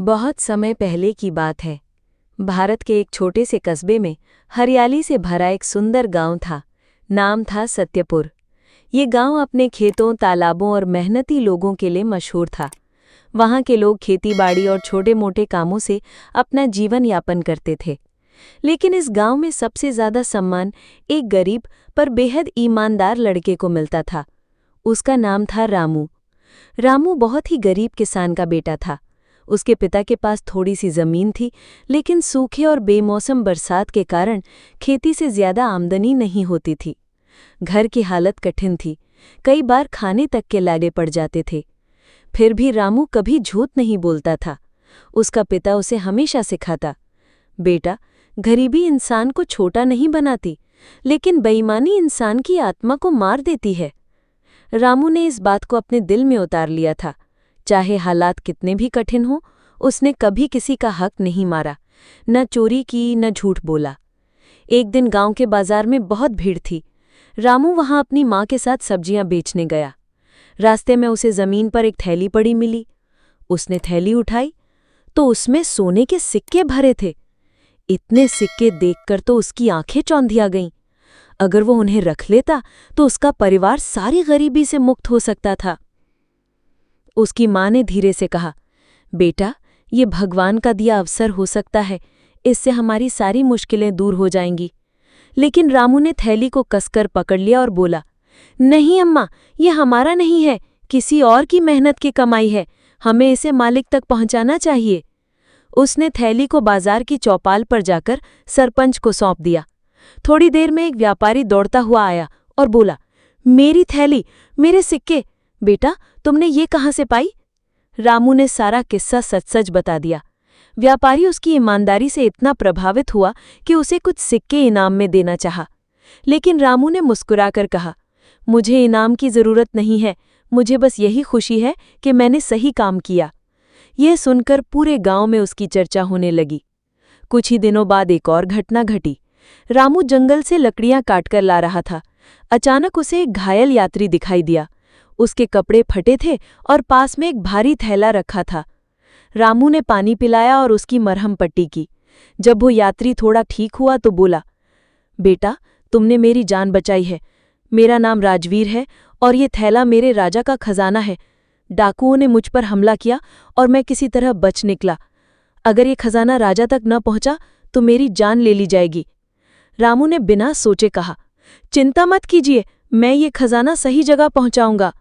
बहुत समय पहले की बात है। भारत के एक छोटे से कस्बे में हरियाली से भरा एक सुंदर गांव था। नाम था सत्यपुर। ये गांव अपने खेतों, तालाबों और मेहनती लोगों के लिए मशहूर था। वहां के लोग खेतीबाड़ी और छोटे-मोटे कामों से अपना जीवन यापन करते थे। लेकिन इस गांव में सबसे ज्यादा सम्मान एक गरीब पर बेहद ईमानदार लड़के को मिलता था। उसका नाम था रामू। रामू बहुत ही गरीब किसान का बेटा था। उसके पिता के पास थोड़ी सी जमीन थी, लेकिन सूखे और बेमौसम बरसात के कारण खेती से ज्यादा आमदनी नहीं होती थी। घर की हालत कठिन थी, कई बार खाने तक के लाले पड़ जाते थे। फिर भी रामू कभी झूठ नहीं बोलता था। उसका पिता उसे हमेशा सिखाता, बेटा, गरीबी इंसान को छोटा नहीं बनाती, लेकिन बेईमानी इंसान की आत्मा को मार देती है। रामू ने इस बात को अपने दिल में उतार लिया था। चाहे हालात कितने भी कठिन हों, उसने कभी किसी का हक नहीं मारा, न चोरी की, न झूठ बोला। एक दिन गांव के बाजार में बहुत भीड़ थी। रामू वहां अपनी माँ के साथ सब्जियां बेचने गया। रास्ते में उसे जमीन पर एक थैली पड़ी मिली। उसने थैली उठाई तो उसमें सोने के सिक्के भरे थे। इतने सिक्के देखकर तो उसकी आंखें चौंधिया गईं। अगर वो उन्हें रख लेता तो उसका परिवार सारी गरीबी से मुक्त हो सकता था। उसकी माँ ने धीरे से कहा, बेटा, ये भगवान का दिया अवसर हो सकता है, इससे हमारी सारी मुश्किलें दूर हो जाएंगी। लेकिन रामू ने थैली को कसकर पकड़ लिया और बोला, नहीं अम्मा, ये हमारा नहीं है, किसी और की मेहनत की कमाई है, हमें इसे मालिक तक पहुंचाना चाहिए। उसने थैली को बाजार की चौपाल पर जाकर सरपंच को सौंप दिया। थोड़ी देर में एक व्यापारी दौड़ता हुआ आया और बोला, मेरी थैली, मेरे सिक्के, बेटा, तुमने ये कहाँ से पाई? रामू ने सारा किस्सा सच-सच बता दिया। व्यापारी उसकी ईमानदारी से इतना प्रभावित हुआ कि उसे कुछ सिक्के इनाम में देना चाहा। लेकिन रामू ने मुस्कुराकर कहा, मुझे इनाम की जरूरत नहीं है, मुझे बस यही खुशी है कि मैंने सही काम किया। यह सुनकर पूरे गांव में उसकी चर्चा होने लगी। कुछ ही दिनों बाद एक और घटना घटी। रामू जंगल से लकड़ियां काटकर ला रहा था। अचानक उसे एक घायल यात्री दिखाई दिया। उसके कपड़े फटे थे और पास में एक भारी थैला रखा था। रामू ने पानी पिलाया और उसकी मरहम पट्टी की। जब वो यात्री थोड़ा ठीक हुआ तो बोला, बेटा, तुमने मेरी जान बचाई है। मेरा नाम राजवीर है और ये थैला मेरे राजा का खजाना है। डाकुओं ने मुझ पर हमला किया और मैं किसी तरह बच निकला। अगर ये खजाना राजा तक न पहुंचा तो मेरी जान ले ली जाएगी। रामू ने बिना सोचे कहा, चिंता मत कीजिए, मैं ये खजाना सही जगह पहुंचाऊंगा।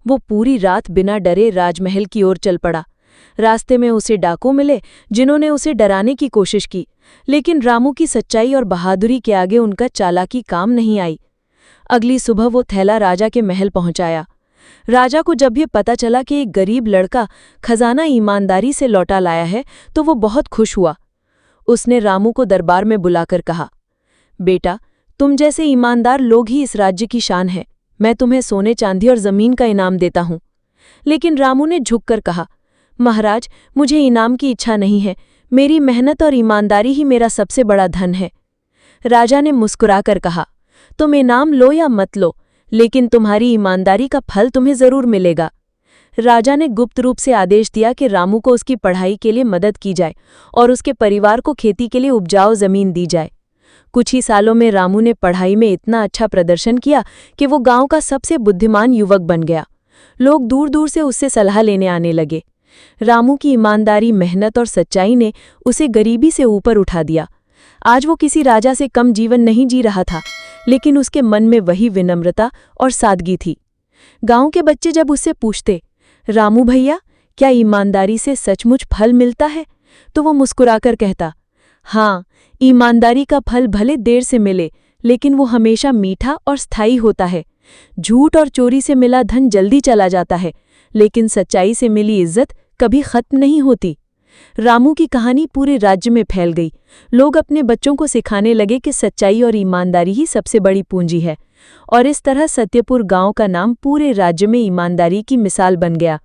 वो पूरी रात बिना डरे राजमहल की ओर चल पड़ा। रास्ते में उसे डाकू मिले जिन्होंने उसे डराने की कोशिश की, लेकिन रामू की सच्चाई और बहादुरी के आगे उनका चालाकी काम नहीं आई। अगली सुबह वो थैला राजा के महल पहुंचाया। राजा को जब ये पता चला कि एक गरीब लड़का खजाना ईमानदारी से लौटा लाया है तो वो बहुत खुश हुआ। उसने रामू को दरबार में बुलाकर कहा, बेटा, तुम जैसे ईमानदार लोग ही इस राज्य की शान है। मैं तुम्हें सोने चांदी और जमीन का इनाम देता हूं। लेकिन रामू ने झुककर कहा, महाराज, मुझे इनाम की इच्छा नहीं है, मेरी मेहनत और ईमानदारी ही मेरा सबसे बड़ा धन है। राजा ने मुस्कुराकर कहा, तुम इनाम लो या मत लो, लेकिन तुम्हारी ईमानदारी का फल तुम्हें जरूर मिलेगा। राजा ने गुप्त रूप से आदेश दिया कि रामू को उसकी पढ़ाई के लिए मदद की जाए और उसके परिवार को खेती के लिए उपजाऊ जमीन दी जाए। कुछ ही सालों में रामू ने पढ़ाई में इतना अच्छा प्रदर्शन किया कि वो गांव का सबसे बुद्धिमान युवक बन गया। लोग दूर दूर से उससे सलाह लेने आने लगे। रामू की ईमानदारी, मेहनत और सच्चाई ने उसे गरीबी से ऊपर उठा दिया। आज वो किसी राजा से कम जीवन नहीं जी रहा था, लेकिन उसके मन में वही विनम्रता और सादगी थी। गांव के बच्चे जब उससे पूछते, रामू भैया, क्या ईमानदारी से सचमुच फल मिलता है, तो वो मुस्कुराकर कहता, हाँ, ईमानदारी का फल भले देर से मिले, लेकिन वो हमेशा मीठा और स्थायी होता है। झूठ और चोरी से मिला धन जल्दी चला जाता है, लेकिन सच्चाई से मिली इज्जत कभी खत्म नहीं होती। रामू की कहानी पूरे राज्य में फैल गई। लोग अपने बच्चों को सिखाने लगे कि सच्चाई और ईमानदारी ही सबसे बड़ी पूंजी है, और इस तरह सत्यपुर गांव का नाम पूरे राज्य में ईमानदारी की मिसाल बन गया।